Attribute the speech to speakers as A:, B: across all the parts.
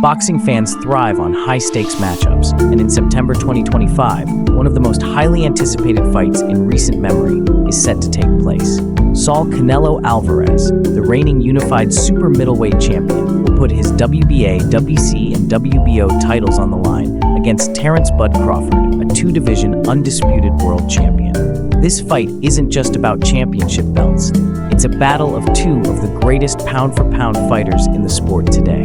A: Boxing fans thrive on high-stakes matchups, and in September 2025, one of the most highly anticipated fights in recent memory is set to take place. Saul Canelo Alvarez, the reigning unified super middleweight champion, will put his WBA, WC, and WBO titles on the line against Terence "Bud" Crawford, a two-division undisputed world champion. This fight isn't just about championship belts. It's a battle of two of the greatest pound-for-pound fighters in the sport today.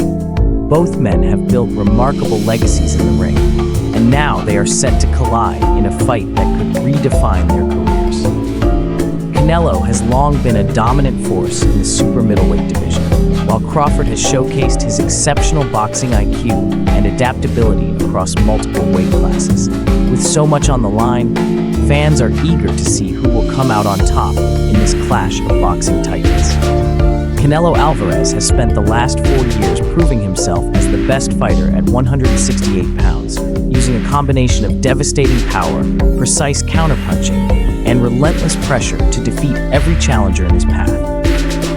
A: Both men have built remarkable legacies in the ring, and now they are set to collide in a fight that could redefine their careers. Canelo has long been a dominant force in the super middleweight division, while Crawford has showcased his exceptional boxing IQ and adaptability across multiple weight classes. With so much on the line, fans are eager to see who will come out on top in this clash of boxing titans. Canelo Alvarez has spent the last 4 years proving himself as the best fighter at 168 pounds, using a combination of devastating power, precise counterpunching, and relentless pressure to defeat every challenger in his path.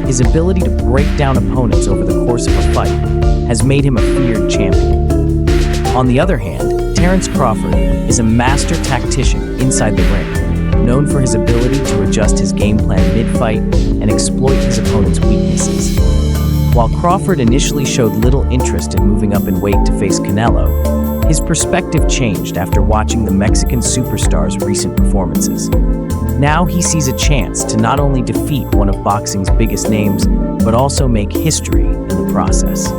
A: His ability to break down opponents over the course of a fight has made him a feared champion. On the other hand, Terence Crawford is a master tactician inside the ring, known for his ability to adjust his game plan mid-fight and exploit his opponent's weaknesses. While Crawford initially showed little interest in moving up in weight to face Canelo, his perspective changed after watching the Mexican superstar's recent performances. Now he sees a chance to not only defeat one of boxing's biggest names, but also make history in the process.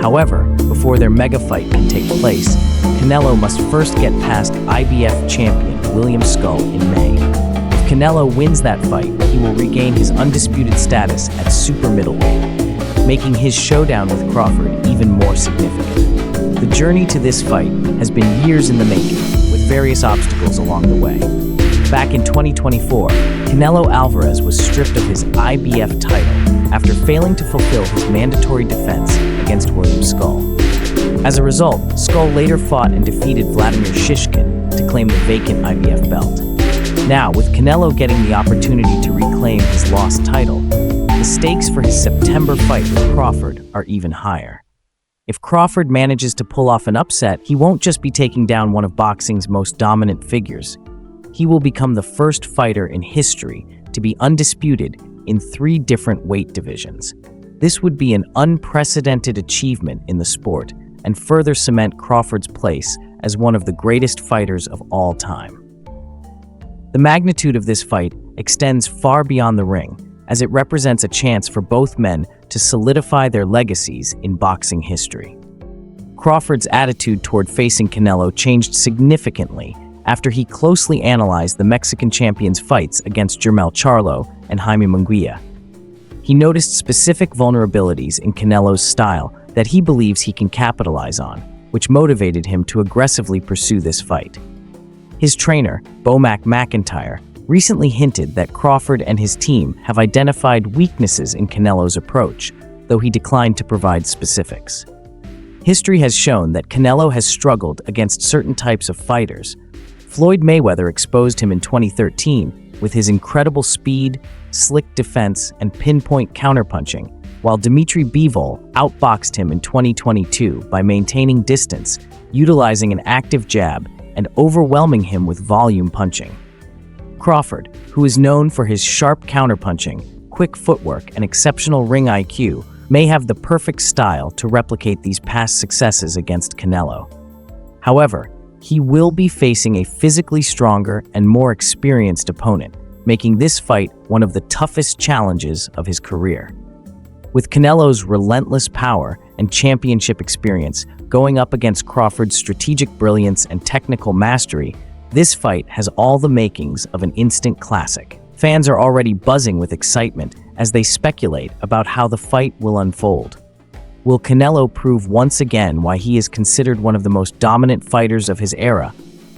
A: However, before their mega fight can take place, Canelo must first get past IBF champion William Skull in May. If Canelo wins that fight, he will regain his undisputed status at super middleweight, making his showdown with Crawford even more significant. The journey to this fight has been years in the making, with various obstacles along the way. Back in 2024, Canelo Alvarez was stripped of his IBF title after failing to fulfill his mandatory defense against William Skull. As a result, Skull later fought and defeated Vladimir Shishkin to claim the vacant IBF belt. Now, with Canelo getting the opportunity to reclaim his lost title, the stakes for his September fight with Crawford are even higher. If Crawford manages to pull off an upset, he won't just be taking down one of boxing's most dominant figures. He will become the first fighter in history to be undisputed in 3 different weight divisions. This would be an unprecedented achievement in the sport and further cement Crawford's place as one of the greatest fighters of all time. The magnitude of this fight extends far beyond the ring, as it represents a chance for both men to solidify their legacies in boxing history. Crawford's attitude toward facing Canelo changed significantly after he closely analyzed the Mexican champion's fights against Jermell Charlo and Jaime Munguia. He noticed specific vulnerabilities in Canelo's style that he believes he can capitalize on, which motivated him to aggressively pursue this fight. His trainer, Bomac McIntyre, recently hinted that Crawford and his team have identified weaknesses in Canelo's approach, though he declined to provide specifics. History has shown that Canelo has struggled against certain types of fighters. Floyd Mayweather exposed him in 2013 with his incredible speed, slick defense, and pinpoint counterpunching, while Dimitri Bivol outboxed him in 2022 by maintaining distance, utilizing an active jab, and overwhelming him with volume punching. Crawford, who is known for his sharp counterpunching, quick footwork, and exceptional ring IQ, may have the perfect style to replicate these past successes against Canelo. However, he will be facing a physically stronger and more experienced opponent, making this fight one of the toughest challenges of his career. With Canelo's relentless power and championship experience going up against Crawford's strategic brilliance and technical mastery, this fight has all the makings of an instant classic. Fans are already buzzing with excitement as they speculate about how the fight will unfold. Will Canelo prove once again why he is considered one of the most dominant fighters of his era?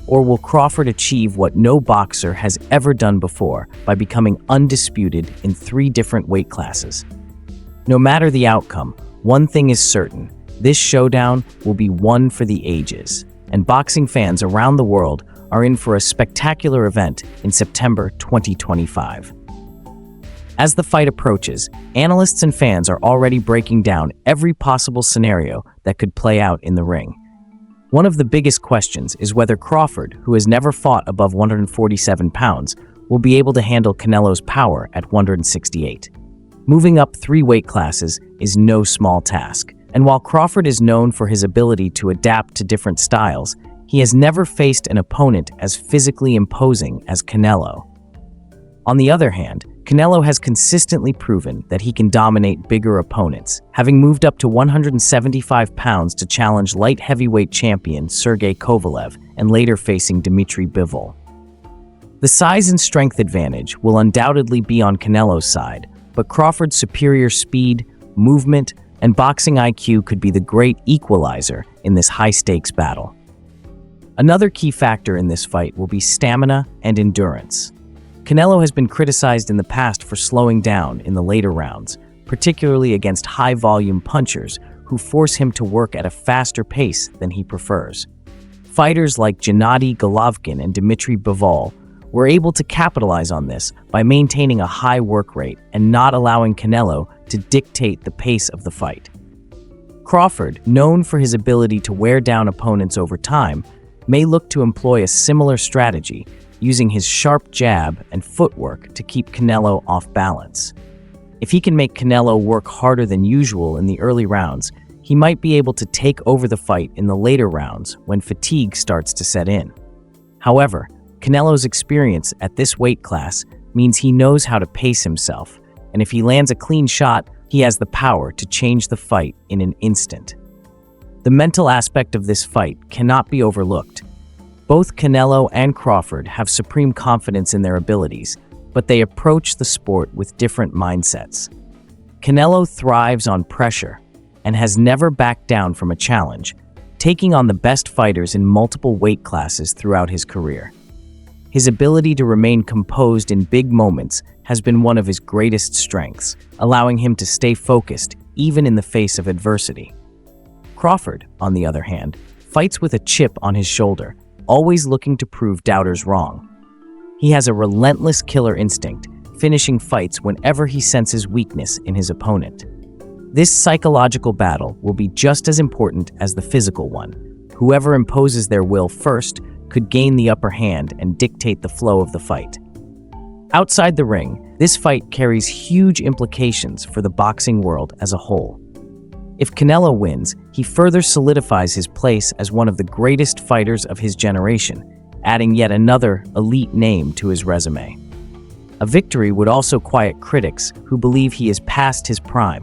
A: Or will Crawford achieve what no boxer has ever done before by becoming undisputed in 3 different weight classes? No matter the outcome, one thing is certain: this showdown will be one for the ages, and boxing fans around the world are in for a spectacular event in September 2025. As the fight approaches, analysts and fans are already breaking down every possible scenario that could play out in the ring. One of the biggest questions is whether Crawford, who has never fought above 147 pounds, will be able to handle Canelo's power at 168. Moving up 3 weight classes is no small task, and while Crawford is known for his ability to adapt to different styles, he has never faced an opponent as physically imposing as Canelo. On the other hand, Canelo has consistently proven that he can dominate bigger opponents, having moved up to 175 pounds to challenge light heavyweight champion Sergey Kovalev and later facing Dmitry Bivol. The size and strength advantage will undoubtedly be on Canelo's side, but Crawford's superior speed, movement, and boxing IQ could be the great equalizer in this high-stakes battle. Another key factor in this fight will be stamina and endurance. Canelo has been criticized in the past for slowing down in the later rounds, particularly against high-volume punchers who force him to work at a faster pace than he prefers. Fighters like Gennady Golovkin and Dmitry Bivol were able to capitalize on this by maintaining a high work rate and not allowing Canelo to dictate the pace of the fight. Crawford, known for his ability to wear down opponents over time, may look to employ a similar strategy, using his sharp jab and footwork to keep Canelo off balance. If he can make Canelo work harder than usual in the early rounds, he might be able to take over the fight in the later rounds when fatigue starts to set in. However, Canelo's experience at this weight class means he knows how to pace himself, and if he lands a clean shot, he has the power to change the fight in an instant. The mental aspect of this fight cannot be overlooked. Both Canelo and Crawford have supreme confidence in their abilities, but they approach the sport with different mindsets. Canelo thrives on pressure and has never backed down from a challenge, taking on the best fighters in multiple weight classes throughout his career. His ability to remain composed in big moments has been one of his greatest strengths, allowing him to stay focused even in the face of adversity. Crawford, on the other hand, fights with a chip on his shoulder, always looking to prove doubters wrong. He has a relentless killer instinct, finishing fights whenever he senses weakness in his opponent. This psychological battle will be just as important as the physical one. Whoever imposes their will first could gain the upper hand and dictate the flow of the fight. Outside the ring, this fight carries huge implications for the boxing world as a whole. If Canelo wins, he further solidifies his place as one of the greatest fighters of his generation, adding yet another elite name to his resume. A victory would also quiet critics who believe he is past his prime,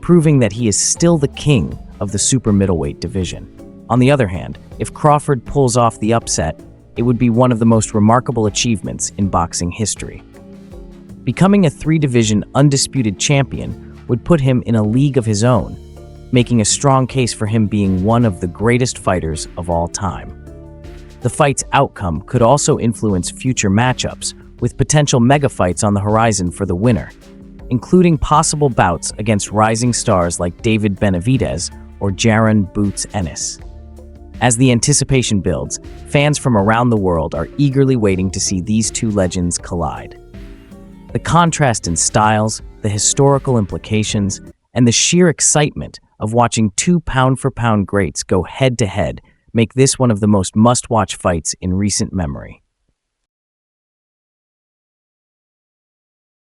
A: proving that he is still the king of the super middleweight division. On the other hand, if Crawford pulls off the upset, it would be one of the most remarkable achievements in boxing history. Becoming a 3-division undisputed champion would put him in a league of his own, making a strong case for him being one of the greatest fighters of all time. The fight's outcome could also influence future matchups, with potential mega-fights on the horizon for the winner, including possible bouts against rising stars like David Benavidez or Jaron Boots Ennis. As the anticipation builds, fans from around the world are eagerly waiting to see these two legends collide. The contrast in styles, the historical implications, and the sheer excitement of watching 2 pound-for-pound greats go head-to-head make this one of the most must-watch fights in recent memory.